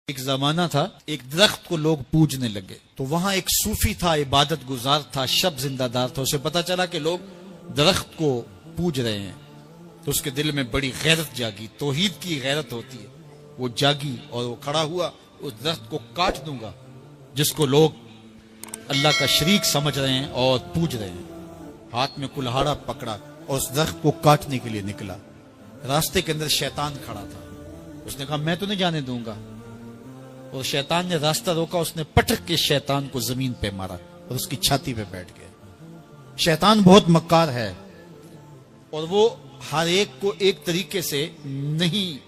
ایک زمانہ تھا، ایک درخت کو لوگ پوجنے لگے، تو وہاں ایک صوفی تھا، عبادت گزار تھا، شب زندہ دار تھا۔ اسے پتا چلا کہ لوگ درخت کو پوج رہے ہیں، تو اس کے دل میں بڑی غیرت جاگی، توحید کی غیرت ہوتی ہے، وہ جاگی اور وہ کھڑا ہوا، اس درخت کو کاٹ دوں گا جس کو لوگ اللہ کا شریک سمجھ رہے ہیں اور پوج رہے ہیں۔ ہاتھ میں کلہاڑا پکڑا اور اس درخت کو کاٹنے کے لیے نکلا۔ راستے کے اندر شیطان کھڑا تھا، اس نے کہا میں تو نہیں جانے دوں گا، اور شیطان نے راستہ روکا، اس نے پٹک کے شیطان کو زمین پہ مارا اور اس کی چھاتی پہ بیٹھ گیا۔ شیطان بہت مکار ہے اور وہ ہر ایک کو ایک طریقے سے نہیں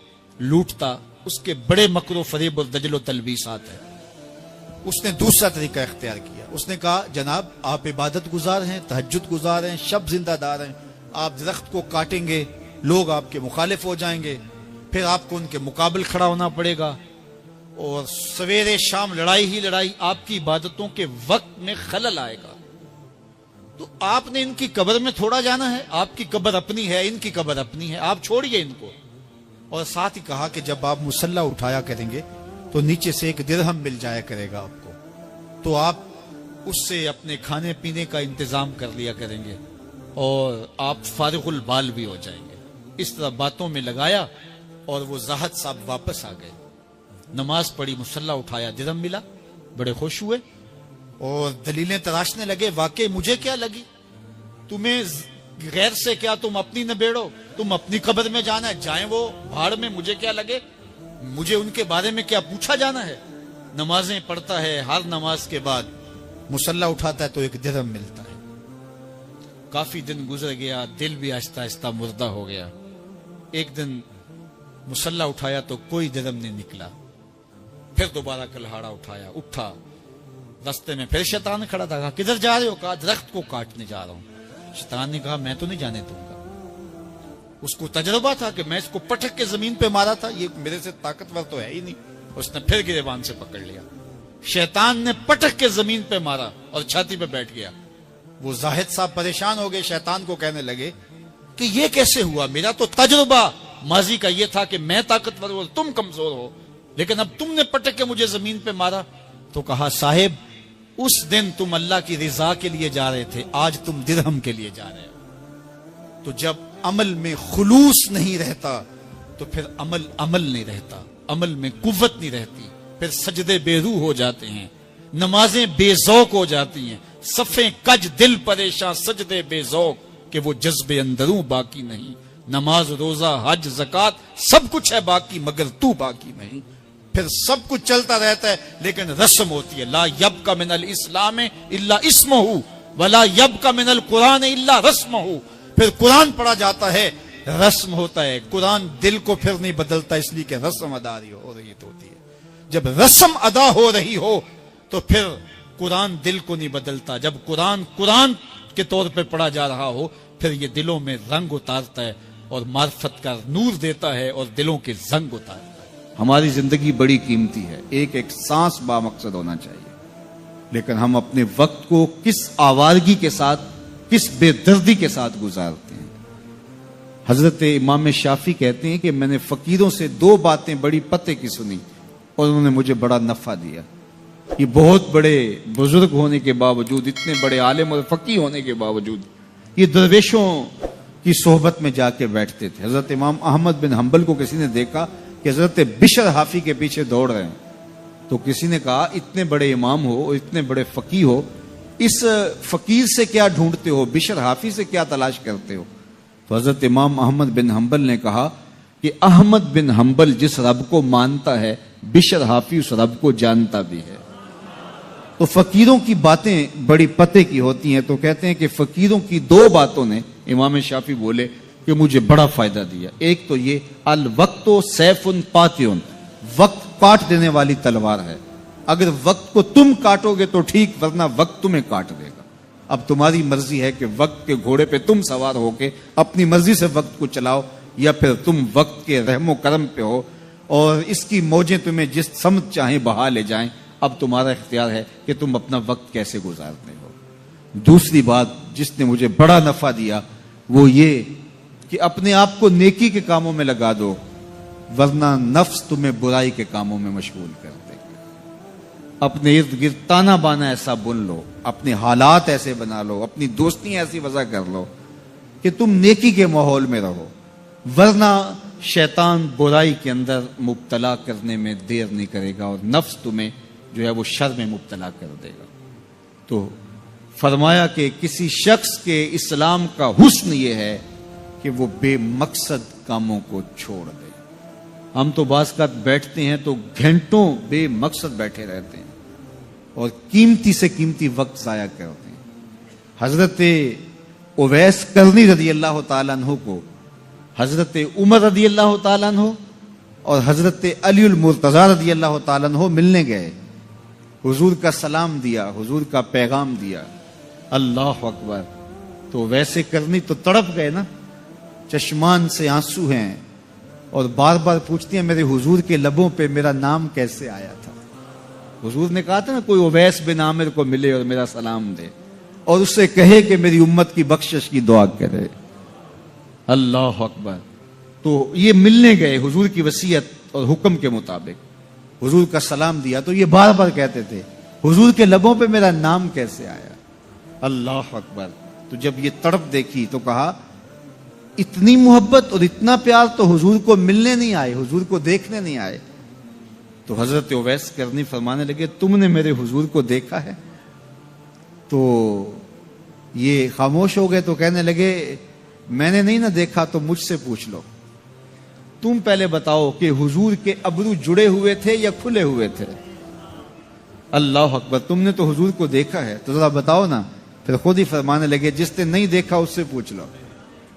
لوٹتا، اس کے بڑے مکر و فریب اور دجل و تلبیسات ہیں۔ اس نے دوسرا طریقہ اختیار کیا، اس نے کہا جناب آپ عبادت گزار ہیں، تہجد گزار ہیں، شب زندہ دار ہیں، آپ درخت کو کاٹیں گے، لوگ آپ کے مخالف ہو جائیں گے، پھر آپ کو ان کے مقابل کھڑا ہونا پڑے گا، اور سویرے شام لڑائی ہی لڑائی، آپ کی عبادتوں کے وقت میں خلل آئے گا۔ تو آپ نے ان کی قبر میں تھوڑا جانا ہے، آپ کی قبر اپنی ہے، ان کی قبر اپنی ہے، آپ چھوڑیے ان کو۔ اور ساتھ ہی کہا کہ جب آپ مصلی اٹھایا کریں گے تو نیچے سے ایک درہم مل جایا کرے گا آپ کو، تو آپ اس سے اپنے کھانے پینے کا انتظام کر لیا کریں گے اور آپ فارغ البال بھی ہو جائیں گے۔ اس طرح باتوں میں لگایا اور وہ زاہد صاحب واپس آ گئے، نماز پڑھی، مصلی اٹھایا، درہم ملا، بڑے خوش ہوئے اور دلیلیں تراشنے لگے۔ واقعی مجھے کیا لگی، تمہیں غیر سے کیا، تم اپنی نہ بیڑو، تم اپنی قبر میں جانا ہے، جائیں وہ بھاڑ میں، مجھے کیا لگے، مجھے ان کے بارے میں کیا پوچھا جانا ہے۔ نمازیں پڑھتا ہے، ہر نماز کے بعد مصلی اٹھاتا ہے تو ایک درہم ملتا ہے۔ کافی دن گزر گیا، دل بھی آہستہ آہستہ مردہ ہو گیا۔ ایک دن مصلی اٹھایا تو کوئی درہم نہیں نکلا، پھر دوبارہ کلہاڑا اٹھایا، اٹھا، راستے میں پھر شیطان کھڑا تھا، کہا کدھر جا رہے ہو، کہا درخت کو کاٹنے جا رہا ہوں۔ شیطان نے کہا میں تو نہیں جانے دوں گا۔ اس کو تجربہ تھا کہ میں اس کو پٹک کے زمین پہ مارا تھا، یہ میرے سے طاقتور تو ہے ہی نہیں۔ اس نے پھر گریبان سے پکڑ لیا، شیطان نے پٹک کے زمین پہ مارا اور چھاتی پہ بیٹھ گیا۔ وہ زاہد صاحب پریشان ہو گئے، شیطان کو کہنے لگے کہ یہ کیسے ہوا، میرا تو تجربہ ماضی کا یہ تھا کہ میں طاقتور ہوں، تم کمزور ہو، لیکن اب تم نے پٹک کے مجھے زمین پہ مارا۔ تو کہا صاحب اس دن تم اللہ کی رضا کے لیے جا رہے تھے، آج تم درہم کے لیے جا رہے ہو۔ تو جب عمل میں خلوص نہیں رہتا تو پھر عمل نہیں رہتا، عمل میں قوت نہیں رہتی، پھر سجدے بے روح ہو جاتے ہیں، نمازیں بے ذوق ہو جاتی ہیں، صفیں کج دل پریشاں، سجدے بے ذوق کہ وہ جذب اندروں باقی نہیں۔ نماز، روزہ، حج، زکوٰۃ سب کچھ ہے باقی مگر تو باقی نہیں۔ پھر سب کچھ چلتا رہتا ہے لیکن رسم ہوتی ہے، لا یبقى من الاسلام الا اسمہ ولا یبقى من القرآن الا رسمہ۔ پھر قرآن پڑھا جاتا ہے، رسم ہوتا ہے، قرآن دل کو پھر نہیں بدلتا، اس لیے کہ رسم ادا ہو رہی ہوتی ہے۔ جب رسم ادا ہو رہی ہو تو پھر قرآن دل کو نہیں بدلتا۔ جب قرآن کے طور پہ پڑھا جا رہا ہو پھر یہ دلوں میں رنگ اتارتا ہے اور معرفت کا نور دیتا ہے اور دلوں کے زنگ اتارتا ہے۔ ہماری زندگی بڑی قیمتی ہے، ایک ایک سانس بامقصد ہونا چاہیے، لیکن ہم اپنے وقت کو کس آوارگی کے ساتھ، کس بے دردی کے ساتھ گزارتے ہیں۔ حضرت امام شافعی کہتے ہیں کہ میں نے فقیروں سے دو باتیں بڑی پتے کی سنی اور انہوں نے مجھے بڑا نفع دیا۔ یہ بہت بڑے بزرگ ہونے کے باوجود، اتنے بڑے عالم اور فقیہ ہونے کے باوجود یہ درویشوں کی صحبت میں جا کے بیٹھتے تھے۔ حضرت امام احمد بن حنبل کو کسی نے دیکھا کہ حضرت بشر حافی کے پیچھے دوڑ رہے ہیں، تو کسی نے کہا اتنے بڑے امام ہو اور اتنے بڑے فقیہ ہو، اس فقیر سے کیا ڈھونڈتے ہو، بشر حافی سے کیا تلاش کرتے ہو؟ تو حضرت امام احمد بن حنبل نے کہا کہ احمد بن حنبل جس رب کو مانتا ہے بشر حافی اس رب کو جانتا بھی ہے۔ تو فقیروں کی باتیں بڑی پتے کی ہوتی ہیں، تو کہتے ہیں کہ فقیروں کی دو باتوں نے، امام شافعی بولے کہ مجھے بڑا فائدہ دیا۔ ایک تو یہ الوقت سیف قاطع، وقت کاٹ دینے والی تلوار ہے، اگر وقت کو تم کاٹو گے تو ٹھیک، ورنہ وقت تمہیں کاٹ دے گا۔ اب تمہاری مرضی ہے کہ وقت کے گھوڑے پہ تم سوار ہو کے اپنی مرضی سے وقت کو چلاؤ، یا پھر تم وقت کے رحم و کرم پہ ہو اور اس کی موجیں تمہیں جس سمت چاہیں بہا لے جائیں۔ اب تمہارا اختیار ہے کہ تم اپنا وقت کیسے گزارتے ہو۔ دوسری بات جس نے مجھے بڑا نفع دیا وہ یہ کہ اپنے آپ کو نیکی کے کاموں میں لگا دو، ورنہ نفس تمہیں برائی کے کاموں میں مشغول کر دے گا۔ اپنے ارد گرد تانا بانا ایسا بن لو، اپنے حالات ایسے بنا لو، اپنی دوستی ایسی وضع کر لو کہ تم نیکی کے ماحول میں رہو، ورنہ شیطان برائی کے اندر مبتلا کرنے میں دیر نہیں کرے گا اور نفس تمہیں جو ہے وہ شر میں مبتلا کر دے گا۔ تو فرمایا کہ کسی شخص کے اسلام کا حسن یہ ہے کہ وہ بے مقصد کاموں کو چھوڑ دے۔ ہم تو بعض اوقات بیٹھتے ہیں تو گھنٹوں بے مقصد بیٹھے رہتے ہیں اور قیمتی سے قیمتی وقت ضائع کرتے ہیں۔ حضرت اویس کرنی رضی اللہ تعالیٰ عنہ کو حضرت عمر رضی اللہ تعالیٰ عنہ اور حضرت علی المرتضیٰ رضی اللہ تعالیٰ عنہ ملنے گئے، حضور کا سلام دیا، حضور کا پیغام دیا، اللہ اکبر۔ تو ویسے کرنی تو تڑپ گئے نا، چشمان سے آنسو ہیں اور بار بار پوچھتی ہیں میرے حضور کے لبوں پہ میرا نام کیسے آیا تھا۔ حضور نے کہا تھا نا کوئی اویس بن عامر کو ملے اور میرا سلام دے اور اس سے کہے کہ میری امت کی بخشش کی دعا کرے، اللہ اکبر۔ تو یہ ملنے گئے حضور کی وصیت اور حکم کے مطابق، حضور کا سلام دیا تو یہ بار بار کہتے تھے حضور کے لبوں پہ میرا نام کیسے آیا، اللہ اکبر۔ تو جب یہ تڑپ دیکھی تو کہا اتنی محبت اور اتنا پیار تو حضور کو ملنے نہیں آئے، حضور کو دیکھنے نہیں آئے۔ تو حضرت اویس کرنی فرمانے لگے تم نے میرے حضور کو دیکھا ہے؟ تو یہ خاموش ہو گئے تو کہنے لگے میں نے نہیں نہ دیکھا تو مجھ سے پوچھ لو، تم پہلے بتاؤ کہ حضور کے ابرو جڑے ہوئے تھے یا کھلے ہوئے تھے؟ اللہ اکبر، تم نے تو حضور کو دیکھا ہے تو ذرا بتاؤ نا۔ پھر خود ہی فرمانے لگے جس نے نہیں دیکھا اس سے پوچھ لو۔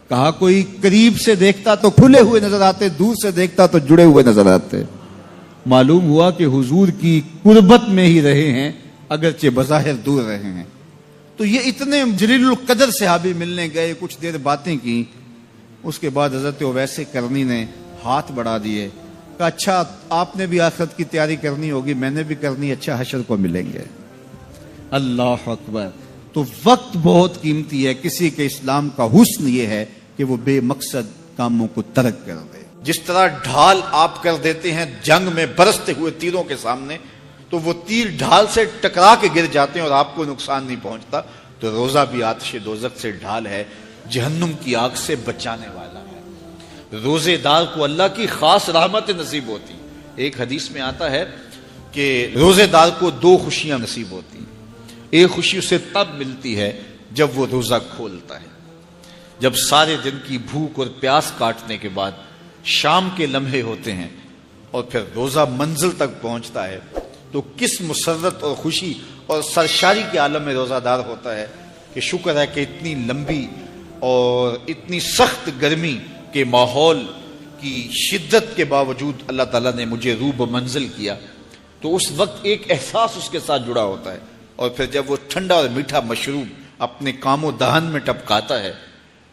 کہا کوئی قریب سے دیکھتا تو کھلے ہوئے نظر آتے، دور سے دیکھتا تو جڑے ہوئے نظر آتے۔ معلوم ہوا کہ حضور کی قربت میں ہی رہے ہیں اگرچہ بظاہر دور رہے ہیں۔ تو یہ اتنے جلیل القدر صحابی ملنے گئے، کچھ دیر باتیں کی، اس کے بعد حضرت اویس کرنی نے ہاتھ بڑھا دیے، کہا اچھا آپ نے بھی آخرت کی تیاری کرنی ہوگی، میں نے بھی کرنی، اچھا حشر کو ملیں گے۔ اللہ اکبر۔ تو وقت بہت قیمتی ہے، کسی کے اسلام کا حسن یہ ہے کہ وہ بے مقصد کاموں کو ترک کر دے۔ جس طرح ڈھال آپ کر دیتے ہیں جنگ میں برستے ہوئے تیروں کے سامنے، تو وہ تیر ڈھال سے ٹکرا کے گر جاتے ہیں اور آپ کو نقصان نہیں پہنچتا، تو روزہ بھی آتش دوزخ سے ڈھال ہے، جہنم کی آگ سے بچانے والا ہے۔ روزے دار کو اللہ کی خاص رحمت نصیب ہوتی۔ ایک حدیث میں آتا ہے کہ روزے دار کو دو خوشیاں نصیب ہوتی ہیں۔ ایک خوشی اسے تب ملتی ہے جب وہ روزہ کھولتا ہے، جب سارے دن کی بھوک اور پیاس کاٹنے کے بعد شام کے لمحے ہوتے ہیں اور پھر روزہ منزل تک پہنچتا ہے، تو کس مسرت اور خوشی اور سرشاری کے عالم میں روزہ دار ہوتا ہے کہ شکر ہے کہ اتنی لمبی اور اتنی سخت گرمی کے ماحول کی شدت کے باوجود اللہ تعالیٰ نے مجھے روب منزل کیا۔ تو اس وقت ایک احساس اس کے ساتھ جڑا ہوتا ہے، اور پھر جب وہ ٹھنڈا اور میٹھا مشروب اپنے کام و دہن میں ٹپکاتا ہے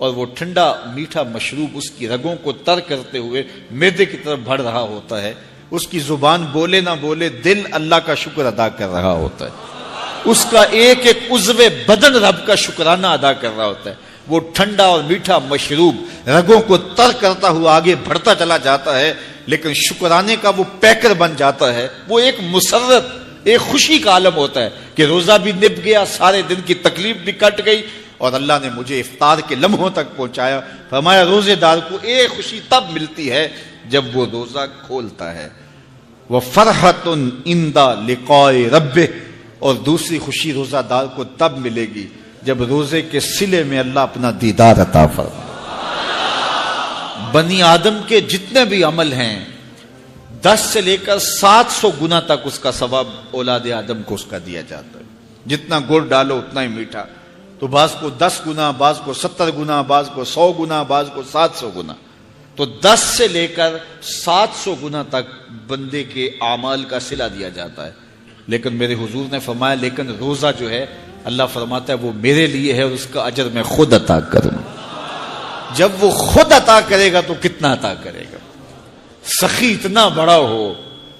اور وہ ٹھنڈا میٹھا مشروب اس کی رگوں کو تر کرتے ہوئے معدے کی طرف بڑھ رہا ہوتا ہے، اس کی زبان بولے نہ بولے دل اللہ کا شکر ادا کر رہا ہوتا ہے، اس کا ایک ایک عضو بدن رب کا شکرانہ ادا کر رہا ہوتا ہے۔ وہ ٹھنڈا اور میٹھا مشروب رگوں کو تر کرتا ہوا آگے بڑھتا چلا جاتا ہے، لیکن شکرانے کا وہ پیکر بن جاتا ہے۔ وہ ایک مسرت، ایک خوشی کا عالم ہوتا ہے کہ روزہ بھی نب گیا، سارے دن کی تکلیف بھی کٹ گئی اور اللہ نے مجھے افطار کے لمحوں تک پہنچایا۔ فرمایا روزے دار کو ایک خوشی تب ملتی ہے جب وہ روزہ کھولتا ہے، وَفَرْحَةٌ عِنْدَ لِقَاءِ رَبِّهِ، اور دوسری خوشی روزہ دار کو تب ملے گی جب روزے کے صلے میں اللہ اپنا دیدار عطا فرمائے۔ بنی آدم کے جتنے بھی عمل ہیں 10 سے لے کر 700 گنا تک اس کا ثواب اولاد آدم کو اس کا دیا جاتا ہے۔ جتنا گڑ ڈالو اتنا ہی میٹھا، تو بعض کو 10 گنا، بعض کو 70 گنا، بعض کو 100 گنا، بعض کو 700 گنا، تو 10 سے لے کر 700 گنا تک بندے کے اعمال کا صلہ دیا جاتا ہے۔ لیکن میرے حضور نے فرمایا لیکن روزہ جو ہے اللہ فرماتا ہے وہ میرے لیے ہے اور اس کا اجر میں خود عطا کروں۔ جب وہ خود عطا کرے گا تو کتنا عطا کرے گا؟ سخی اتنا بڑا ہو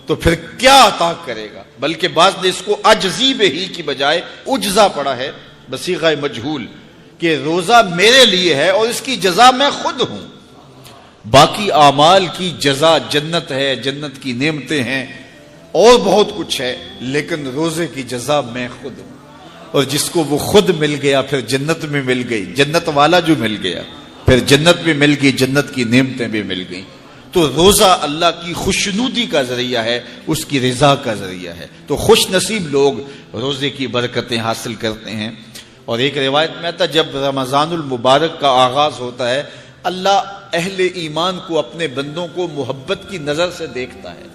تو پھر کیا عطا کرے گا؟ بلکہ بعض نے اس کو عجزی ہی کی بجائے اجزا پڑھا ہے بصیغہ مجہول، کہ روزہ میرے لیے ہے اور اس کی جزا میں خود ہوں۔ باقی اعمال کی جزا جنت ہے، جنت کی نعمتیں ہیں اور بہت کچھ ہے، لیکن روزے کی جزا میں خود ہوں، اور جس کو وہ خود مل گیا پھر جنت میں مل گئی، جنت والا جو مل گیا پھر جنت بھی مل گئی، جنت کی نعمتیں بھی مل گئیں۔ تو روزہ اللہ کی خوشنودی کا ذریعہ ہے، اس کی رضا کا ذریعہ ہے۔ تو خوش نصیب لوگ روزے کی برکتیں حاصل کرتے ہیں۔ اور ایک روایت میں آتا جب رمضان المبارک کا آغاز ہوتا ہے، اللہ اہل ایمان کو، اپنے بندوں کو محبت کی نظر سے دیکھتا ہے،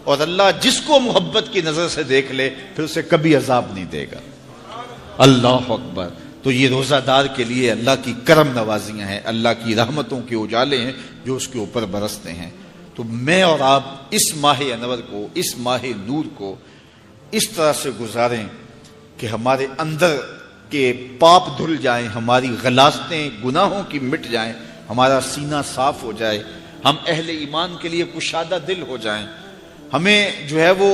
اور اللہ جس کو محبت کی نظر سے دیکھ لے پھر اسے کبھی عذاب نہیں دے گا۔ اللہ اکبر۔ تو یہ روزہ دار کے لیے اللہ کی کرم نوازیاں ہیں، اللہ کی رحمتوں کے اجالے ہیں جو اس کے اوپر برستے ہیں۔ تو میں اور آپ اس ماہ انور کو، اس ماہ نور کو اس طرح سے گزاریں کہ ہمارے اندر کے پاپ دھل جائیں، ہماری غلاظتیں گناہوں کی مٹ جائیں، ہمارا سینہ صاف ہو جائے، ہم اہل ایمان کے لیے کشادہ دل ہو جائیں، ہمیں جو ہے وہ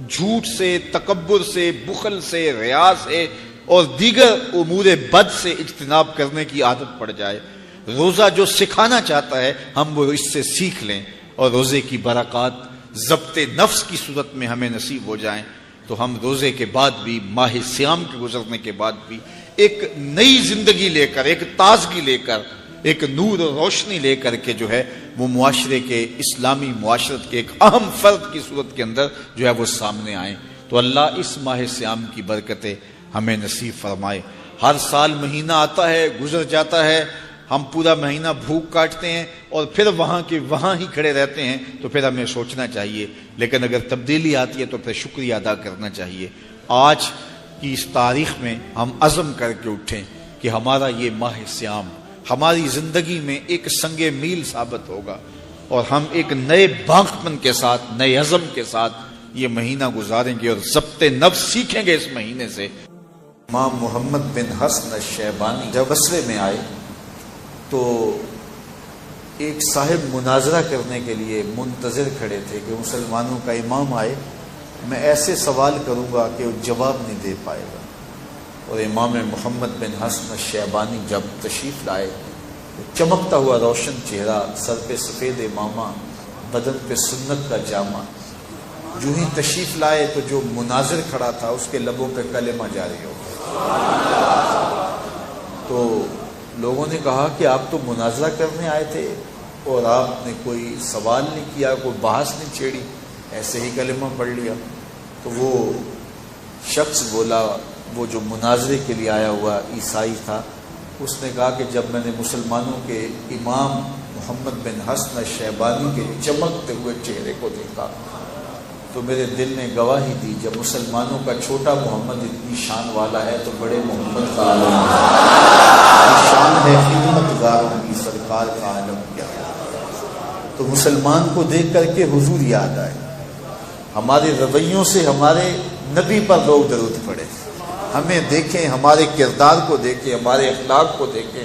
جھوٹ سے، تکبر سے، بخل سے، ریا سے اور دیگر امور بد سے اجتناب کرنے کی عادت پڑ جائے۔ روزہ جو سکھانا چاہتا ہے ہم وہ اس سے سیکھ لیں، اور روزے کی برکات ضبط نفس کی صورت میں ہمیں نصیب ہو جائیں، تو ہم روزے کے بعد بھی، ماہ سیام کے گزرنے کے بعد بھی ایک نئی زندگی لے کر، ایک تازگی لے کر، ایک نور اور روشنی لے کر کے جو ہے وہ معاشرے کے، اسلامی معاشرت کے ایک اہم فرد کی صورت کے اندر جو ہے وہ سامنے آئیں۔ تو اللہ اس ماہ سیام کی برکتیں ہمیں نصیب فرمائے۔ ہر سال مہینہ آتا ہے، گزر جاتا ہے، ہم پورا مہینہ بھوک کاٹتے ہیں اور پھر وہاں کے وہاں ہی کھڑے رہتے ہیں، تو پھر ہمیں سوچنا چاہیے، لیکن اگر تبدیلی آتی ہے تو پھر شکریہ ادا کرنا چاہیے۔ آج کی اس تاریخ میں ہم عزم کر کے اٹھیں کہ ہمارا یہ ماہ سیام ہماری زندگی میں ایک سنگ میل ثابت ہوگا، اور ہم ایک نئے باغپن کے ساتھ، نئے عزم کے ساتھ یہ مہینہ گزاریں گے اور ضبط نفس سیکھیں گے اس مہینے سے۔ امام محمد بن حسن الشیبانی جب بصرے میں آئے تو ایک صاحب مناظرہ کرنے کے لیے منتظر کھڑے تھے کہ مسلمانوں کا امام آئے، میں ایسے سوال کروں گا کہ وہ جواب نہیں دے پائے گا۔ اور امام محمد بن حسن الشیبانی جب تشریف لائے، چمکتا ہوا روشن چہرہ، سر پہ سفید امامہ، بدن پہ سنت کا جامہ، جو ہی تشریف لائے تو جو مناظر کھڑا تھا اس کے لبوں پہ کلمہ جاری ہو گیا۔ تو لوگوں نے کہا کہ آپ تو مناظرہ کرنے آئے تھے اور آپ نے کوئی سوال نہیں کیا، کوئی بحث نہیں چھیڑی، ایسے ہی کلمہ پڑھ لیا۔ تو وہ شخص بولا، وہ جو مناظرے کے لیے آیا ہوا عیسائی تھا، اس نے کہا کہ جب میں نے مسلمانوں کے امام محمد بن حسن الشیبانی کے چمکتے ہوئے چہرے کو دیکھا تو میرے دل نے گواہی دی، جب مسلمانوں کا چھوٹا محمد اتنی شان والا ہے تو بڑے محمد کا عالم شان ہے، خدمت گاروں کی سرکار کا عالم کیا ہے۔ تو مسلمان کو دیکھ کر کے حضور یاد آئے، ہمارے رویوں سے ہمارے نبی پر لوگ درود پڑے، ہمیں دیکھیں، ہمارے کردار کو دیکھیں، ہمارے اخلاق کو دیکھیں،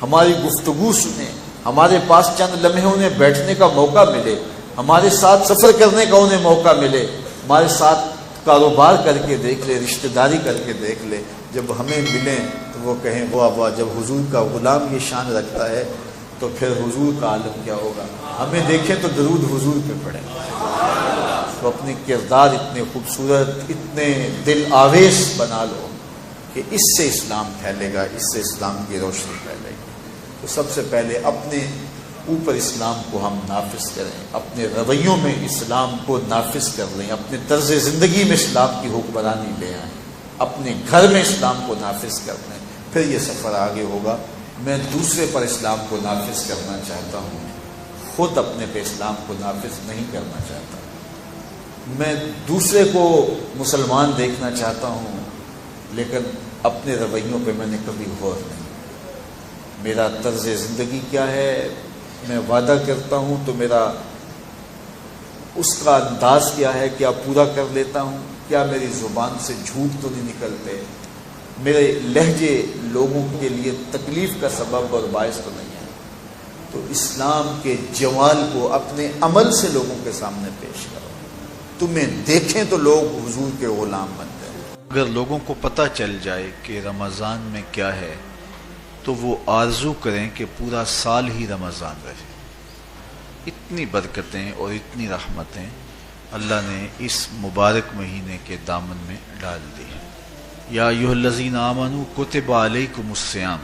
ہماری گفتگو سنیں، ہمارے پاس چند لمحے انہیں بیٹھنے کا موقع ملے، ہمارے ساتھ سفر کرنے کا انہیں موقع ملے، ہمارے ساتھ کاروبار کر کے دیکھ لے، رشتہ داری کر کے دیکھ لے، جب ہمیں ملیں تو وہ کہیں واہ واہ، جب حضور کا غلام یہ شان رکھتا ہے تو پھر حضور کا عالم کیا ہوگا۔ ہمیں دیکھیں تو درود حضور پہ پڑھیں۔ تو اپنے کردار اتنے خوبصورت، اتنے دل آویز بنا لو کہ اس سے اسلام پھیلے گا، اس سے اسلام کی روشنی پھیلے گی۔ تو سب سے پہلے اپنے اوپر اسلام کو ہم نافذ کریں، اپنے رویوں میں اسلام کو نافذ کر لیں، اپنے طرز زندگی میں اسلام کی حکمرانی لے آئیں، اپنے گھر میں اسلام کو نافذ کر لیں، پھر یہ سفر آگے ہوگا۔ میں دوسرے پر اسلام کو نافذ کرنا چاہتا ہوں، خود اپنے پہ اسلام کو نافذ نہیں کرنا چاہتا۔ میں دوسرے کو مسلمان دیکھنا چاہتا ہوں لیکن اپنے رویوں پہ میں نے کبھی غور نہیں۔ میرا طرز زندگی کیا ہے، میں وعدہ کرتا ہوں تو میرا اس کا انداز کیا ہے، کیا پورا کر لیتا ہوں، کیا میری زبان سے جھوٹ تو نہیں نکلتے، میرے لہجے لوگوں کے لیے تکلیف کا سبب اور باعث تو نہیں ہے۔ تو اسلام کے جمال کو اپنے عمل سے لوگوں کے سامنے پیش کرو، تمہیں دیکھیں تو لوگ حضور کے غلام بن جائیں۔ اگر لوگوں کو پتہ چل جائے کہ رمضان میں کیا ہے تو وہ آرزو کریں کہ پورا سال ہی رمضان رہے، اتنی برکتیں اور اتنی رحمتیں اللہ نے اس مبارک مہینے کے دامن میں ڈال دی ہیں۔ یا ایھا الذین آمنوا کتب علیکم الصیام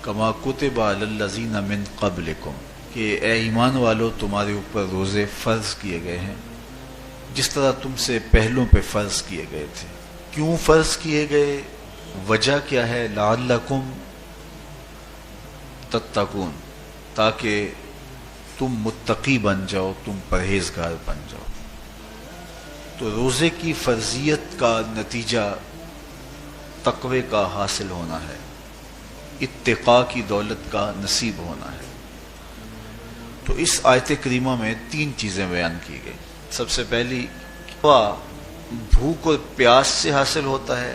کما کتب علی الذین من قبلکم، کہ اے ایمان والو تمہارے اوپر روزے فرض کیے گئے ہیں جس طرح تم سے پہلوں پہ فرض کیے گئے تھے۔ کیوں فرض کیے گئے؟ وجہ کیا ہے؟ لعلکم تتقون، تاکہ تم متقی بن جاؤ، تم پرہیزگار بن جاؤ۔ تو روزے کی فرضیت کا نتیجہ تقوی کا حاصل ہونا ہے، اتقاء کی دولت کا نصیب ہونا ہے۔ تو اس آیت کریمہ میں 3 چیزیں بیان کی گئی۔ سب سے پہلی، بھوک اور پیاس سے حاصل ہوتا ہے،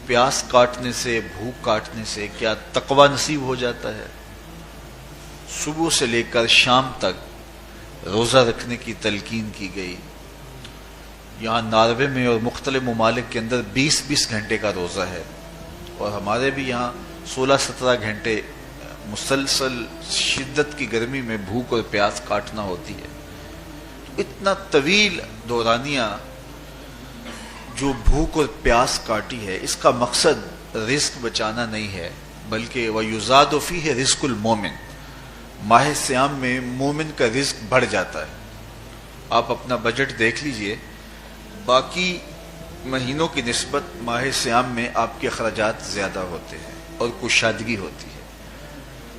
پیاس کاٹنے سے، بھوک کاٹنے سے کیا تقوی نصیب ہو جاتا ہے؟ صبح سے لے کر شام تک روزہ رکھنے کی تلقین کی گئی۔ یہاں ناروے میں اور مختلف ممالک کے اندر 20-20 گھنٹے کا روزہ ہے، اور ہمارے بھی یہاں 16-17 گھنٹے مسلسل شدت کی گرمی میں بھوک اور پیاس کاٹنا ہوتی ہے۔ اتنا طویل دورانیہ جو بھوک اور پیاس کاٹی ہے، اس کا مقصد رزق بچانا نہیں ہے، بلکہ وَيُزَادُ فِيهِ رِزْقُ الْمُؤْمِنِ، ماہ صیام میں مومن کا رزق بڑھ جاتا ہے۔ آپ اپنا بجٹ دیکھ لیجئے، باقی مہینوں کی نسبت ماہ صیام میں آپ کے اخراجات زیادہ ہوتے ہیں اور کشادگی ہوتی ہے۔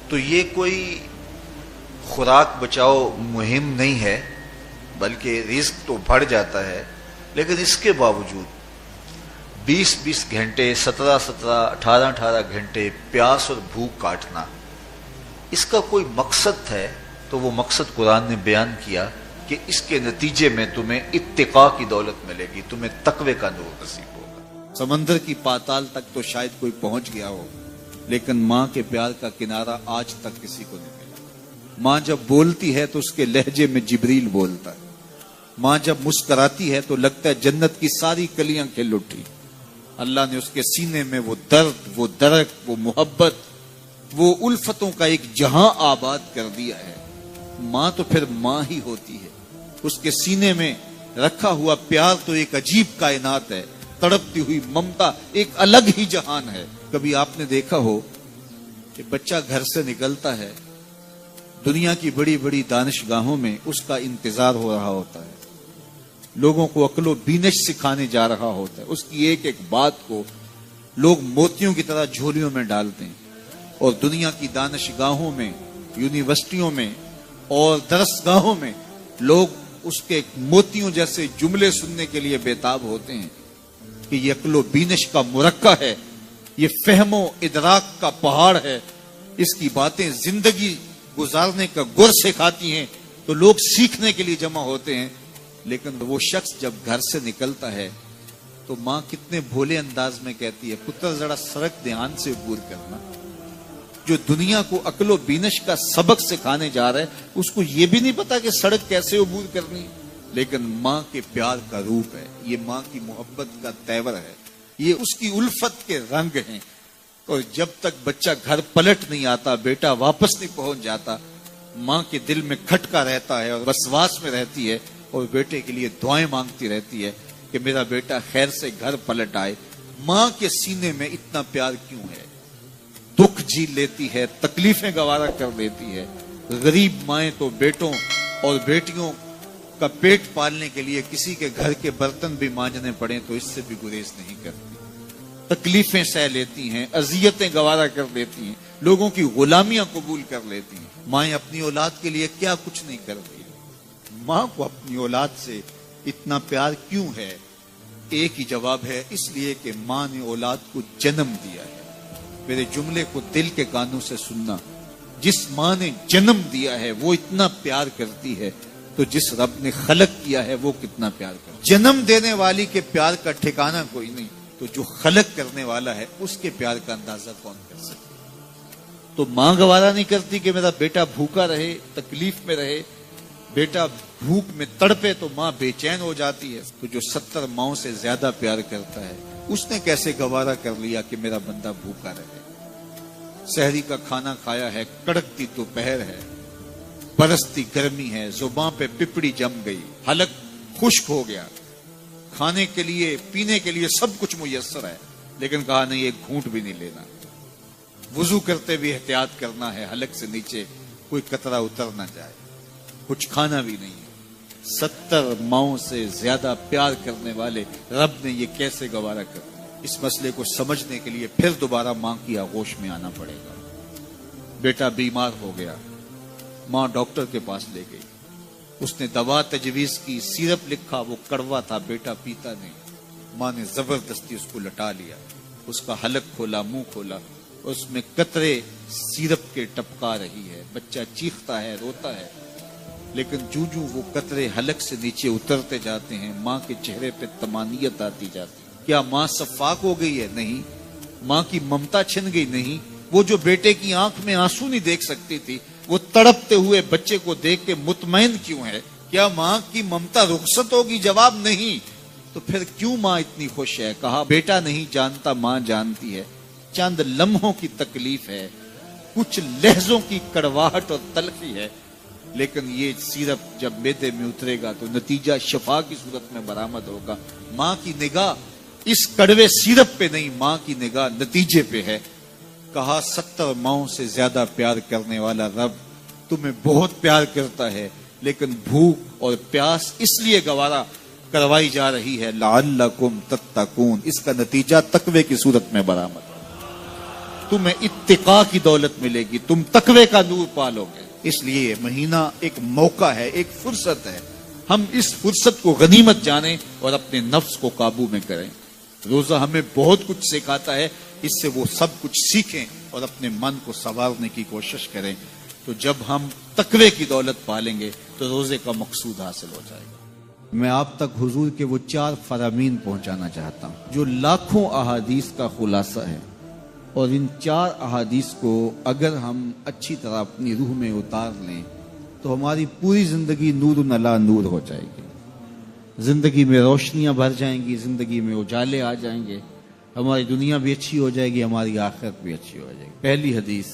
تو یہ کوئی خوراک بچاؤ مہم نہیں ہے، بلکہ رزق تو بڑھ جاتا ہے، لیکن اس کے باوجود 20-20 گھنٹے، 17-17، 18-18 گھنٹے پیاس اور بھوک کاٹنا، اس کا کوئی مقصد ہے تو وہ مقصد قرآن نے بیان کیا کہ اس کے نتیجے میں تمہیں اتقاء کی دولت ملے گی، تمہیں تقوی کا نور نصیب ہوگا۔ سمندر کی پاتال تک تو شاید کوئی پہنچ گیا ہو، لیکن ماں کے پیار کا کنارہ آج تک کسی کو نہیں ملا۔ ماں جب بولتی ہے تو اس کے لہجے میں جبریل بولتا ہے، ماں جب مسکراتی ہے تو لگتا ہے جنت کی ساری کلیاں کھل اٹھی۔ اللہ نے اس کے سینے میں وہ درد، وہ درک، وہ محبت، وہ الفتوں کا ایک جہاں آباد کر دیا ہے۔ ماں تو پھر ماں ہی ہوتی ہے، اس کے سینے میں رکھا ہوا پیار تو ایک عجیب کائنات ہے، تڑپتی ہوئی ممتا ایک الگ ہی جہان ہے۔ کبھی آپ نے دیکھا ہو کہ بچہ گھر سے نکلتا ہے، دنیا کی بڑی بڑی دانشگاہوں میں اس کا انتظار ہو رہا ہوتا ہے، لوگوں کو عقل و بینش سکھانے جا رہا ہوتا ہے، اس کی ایک ایک بات کو لوگ موتیوں کی طرح جھولیوں میں ڈالتے ہیں، اور دنیا کی دانشگاہوں میں، یونیورسٹیوں میں اور درسگاہوں میں لوگ اس کے موتیوں جیسے جملے سننے کے لیے بےتاب ہوتے ہیں کہ یہ عقل و بینش کا مرکہ ہے، یہ فہم و ادراک کا پہاڑ ہے، اس کی باتیں زندگی گزارنے کا گر سکھاتی ہیں، تو لوگ سیکھنے کے لیے جمع ہوتے ہیں۔ لیکن وہ شخص جب گھر سے نکلتا ہے تو ماں کتنے بھولے انداز میں کہتی ہے، پتر ذرا سڑک دھیان سے عبور کرنا۔ جو دنیا کو عقل و بینش کا سبق سکھانے جا رہا ہے، اس کو یہ بھی نہیں پتا کہ سڑک کیسے عبور کرنی ہے، لیکن ماں کے پیار کا روپ ہے، یہ ماں کی محبت کا تیور ہے، یہ اس کی الفت کے رنگ ہیں۔ اور جب تک بچہ گھر پلٹ نہیں آتا، بیٹا واپس نہیں پہنچ جاتا، ماں کے دل میں کھٹکا رہتا ہے اور وسواس میں رہتی ہے، اور بیٹے کے لیے دعائیں مانگتی رہتی ہے کہ میرا بیٹا خیر سے گھر پلٹ آئے۔ ماں کے سینے میں اتنا پیار کیوں ہے؟ دکھ جھیل لیتی ہے، تکلیفیں گوارا کر لیتی ہے۔ غریب مائیں تو بیٹوں اور بیٹیوں کا پیٹ پالنے کے لیے کسی کے گھر کے برتن بھی مانجنے پڑیں تو اس سے بھی گریز نہیں کرتی، تکلیفیں سہ لیتی ہیں، اذیتیں گوارا کر لیتی ہیں، لوگوں کی غلامیاں قبول کر لیتی ہیں۔ مائیں اپنی اولاد کے لیے کیا کچھ نہیں کرتی۔ ماں کو اپنی اولاد سے اتنا پیار کیوں ہے؟ ایک ہی جواب ہے، اس لیے کہ ماں نے اولاد کو جنم دیا ہے۔ میرے جملے کو دل کے کانوں سے سننا، جس ماں نے جنم دیا ہے وہ اتنا پیار کرتی ہے، تو جس رب نے خلق کیا ہے وہ کتنا پیار کرتا ہے۔ جنم دینے والی کے پیار کا ٹھکانہ کوئی نہیں، تو جو خلق کرنے والا ہے اس کے پیار کا اندازہ کون کر سکتا؟ تو ماں گوارا نہیں کرتی کہ میرا بیٹا بھوکا رہے، تکلیف میں رہے، بیٹا بھوک میں تڑپے تو ماں بے چین ہو جاتی ہے۔ تو جو 70 ماؤں سے زیادہ پیار کرتا ہے، اس نے کیسے گوارا کر لیا کہ میرا بندہ بھوکا رہے؟ سحری کا کھانا کھایا ہے، کڑکتی دوپہر ہے، برستی گرمی ہے، زباں پہ پپڑی جم گئی، حلق خشک ہو گیا، کھانے کے لیے پینے کے لیے سب کچھ میسر ہے، لیکن کہا نہیں ایک گھونٹ بھی نہیں لینا، وضو کرتے بھی احتیاط کرنا ہے حلق سے نیچے کوئی قطرہ اتر نہ جائے، کچھ کھانا بھی نہیں ہے۔ 70 ماؤں سے زیادہ پیار کرنے والے رب نے یہ کیسے گوارا کر دیا؟ اس مسئلے کو سمجھنے کے لیے پھر دوبارہ ماں کی آغوش میں آنا پڑے گا۔ بیٹا بیمار ہو گیا، ماں ڈاکٹر کے پاس لے گئی، اس نے دوا تجویز کی، سیرپ لکھا، وہ کڑوا تھا، بیٹا پیتا نہیں، ماں نے زبردستی اس کو لٹا لیا، اس کا حلق کھولا، منہ کھولا، اس میں قطرے سیرپ کے ٹپکا رہی ہے، بچہ چیختا ہے، روتا ہے، لیکن جو وہ قطرے حلق سے نیچے اترتے جاتے ہیں ماں کے چہرے پہ طمانینت آتی جاتی ہے۔ کیا ماں صفاق ہو گئی ہے؟ نہیں۔ ماں کی ممتا چھن گئی؟ نہیں۔ وہ جو بیٹے کی آنکھ میں آنسو نہیں دیکھ سکتی تھی، وہ تڑپتے ہوئے بچے کو دیکھ کے مطمئن کیوں ہے؟ کیا ماں کی ممتا رخصت ہوگی؟ جواب نہیں۔ تو پھر کیوں ماں اتنی خوش ہے؟ کہا بیٹا نہیں جانتا، ماں جانتی ہے، چند لمحوں کی تکلیف ہے، کچھ لہجوں کی کڑواہٹ اور تلخی ہے، لیکن یہ سیرپ جب معدے میں اترے گا تو نتیجہ شفا کی صورت میں برآمد ہوگا۔ ماں کی نگاہ اس کڑوے سیرپ پہ نہیں، ماں کی نگاہ نتیجے پہ ہے۔ کہا 70 ماؤں سے زیادہ پیار کرنے والا رب تمہیں بہت پیار کرتا ہے، لیکن بھوک اور پیاس اس لیے گوارا کروائی جا رہی ہے لعلکم تتقون، اس کا نتیجہ تقوی کی صورت میں برآمد ہوگا، تمہیں اتقاء کی دولت ملے گی، تم تقوی کا نور پالو گے۔ اس لیے یہ مہینہ ایک موقع ہے، ایک فرصت ہے، ہم اس فرصت کو غنیمت جانیں اور اپنے نفس کو قابو میں کریں۔ روزہ ہمیں بہت کچھ سکھاتا ہے، اس سے وہ سب کچھ سیکھیں اور اپنے من کو سنوارنے کی کوشش کریں، تو جب ہم تقوی کی دولت پالیں گے تو روزے کا مقصود حاصل ہو جائے گا۔ میں آپ تک حضور کے وہ 4 فرامین پہنچانا چاہتا ہوں جو لاکھوں احادیث کا خلاصہ ہے، اور ان 4 احادیث کو اگر ہم اچھی طرح اپنی روح میں اتار لیں تو ہماری پوری زندگی نور علی نور ہو جائے گی، زندگی میں روشنیاں بھر جائیں گی، زندگی میں اجالے آ جائیں گے، ہماری دنیا بھی اچھی ہو جائے گی، ہماری آخرت بھی اچھی ہو جائے گی۔ پہلی حدیث،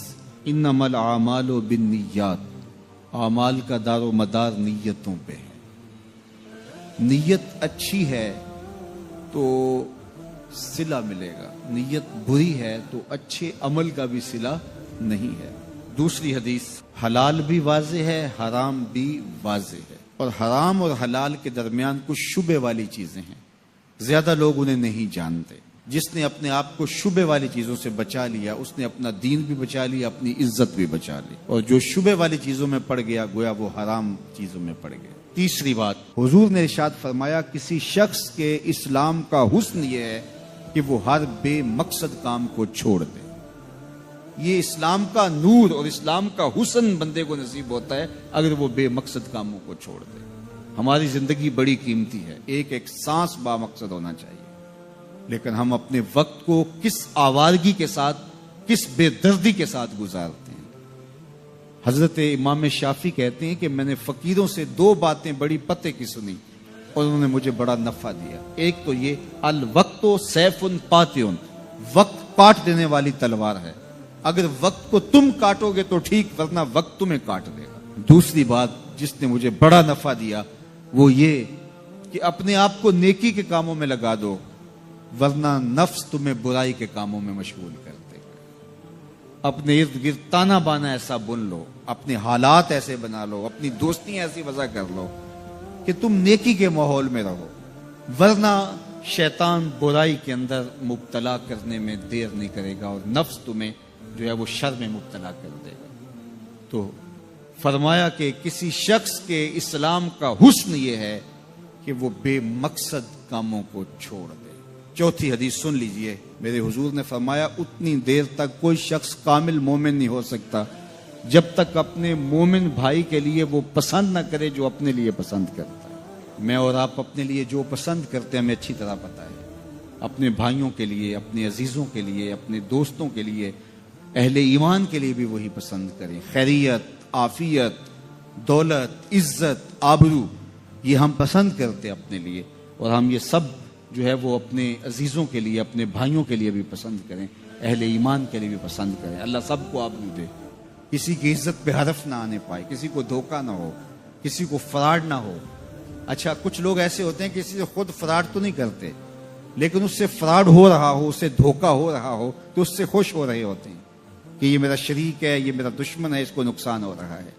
انما الاعمال بالنیات، اعمال کا دار و مدار نیتوں پہ ہے۔ نیت اچھی ہے تو صلہ ملے گا، نیت بری ہے تو اچھے عمل کا بھی صلہ نہیں ہے۔ دوسری حدیث، حلال بھی واضح ہے، حرام بھی واضح ہے، اور حرام اور حلال کے درمیان کچھ شبے والی چیزیں ہیں، زیادہ لوگ انہیں نہیں جانتے۔ جس نے اپنے آپ کو شبے والی چیزوں سے بچا لیا، اس نے اپنا دین بھی بچا لیا، اپنی عزت بھی بچا لی، اور جو شبے والی چیزوں میں پڑ گیا گویا وہ حرام چیزوں میں پڑ گیا۔ تیسری بات، حضور نے ارشاد فرمایا کسی شخص کے اسلام کا حسن یہ ہے کہ وہ ہر بے مقصد کام کو چھوڑ دے۔ یہ اسلام کا نور اور اسلام کا حسن بندے کو نصیب ہوتا ہے اگر وہ بے مقصد کاموں کو چھوڑ دے۔ ہماری زندگی بڑی قیمتی ہے، ایک ایک سانس با مقصد ہونا چاہیے، لیکن ہم اپنے وقت کو کس آوارگی کے ساتھ، کس بے دردی کے ساتھ گزارتے ہیں۔ حضرت امام شافعی کہتے ہیں کہ میں نے فقیروں سے 2 باتیں بڑی پتے کی سنی اور انہوں نے مجھے بڑا نفع دیا۔ ایک تو یہ، الوقت سیف قاطع، وقت کاٹ دینے والی تلوار ہے، اگر وقت کو تم کاٹو گے تو ٹھیک، ورنہ وقت تمہیں کاٹ دے گا۔ دوسری بات جس نے مجھے بڑا نفع دیا وہ یہ کہ اپنے آپ کو نیکی کے کاموں میں لگا دو، ورنہ نفس تمہیں برائی کے کاموں میں مشغول کر دے گا۔ اپنے ارد گرد تانا بانا ایسا بن لو، اپنے حالات ایسے بنا لو، اپنی دوستیاں ایسی وضع کر لو کہ تم نیکی کے ماحول میں رہو، ورنہ شیطان برائی کے اندر مبتلا کرنے میں دیر نہیں کرے گا اور نفس تمہیں جو ہے وہ شر میں مبتلا کر دے گا۔ تو فرمایا کہ کسی شخص کے اسلام کا حسن یہ ہے کہ وہ بے مقصد کاموں کو چھوڑ دے۔ چوتھی حدیث سن لیجئے، میرے حضور نے فرمایا اتنی دیر تک کوئی شخص کامل مومن نہیں ہو سکتا جب تک اپنے مومن بھائی کے لیے وہ پسند نہ کرے جو اپنے لیے پسند کرتا ہے۔ میں اور آپ اپنے لیے جو پسند کرتے ہیں ہمیں اچھی طرح پتہ ہے، اپنے بھائیوں کے لیے، اپنے عزیزوں کے لیے، اپنے دوستوں کے لیے، اہل ایمان کے لیے بھی وہی پسند کریں۔ خیریت، عافیت، دولت، عزت، آبرو، یہ ہم پسند کرتے اپنے لیے، اور ہم یہ سب جو ہے وہ اپنے عزیزوں کے لیے، اپنے بھائیوں کے لیے بھی پسند کریں، اہل ایمان کے لیے بھی پسند کریں۔ اللہ سب کو آبرو دے۔ کسی کی عزت پہ حرف نہ آنے پائے، کسی کو دھوکہ نہ ہو، کسی کو فراڈ نہ ہو۔ اچھا کچھ لوگ ایسے ہوتے ہیں کسی سے خود فراڈ تو نہیں کرتے، لیکن اس سے فراڈ ہو رہا ہو، اس سے دھوکہ ہو رہا ہو تو اس سے خوش ہو رہے ہوتے ہیں کہ یہ میرا شریک ہے، یہ میرا دشمن ہے، اس کو نقصان ہو رہا ہے۔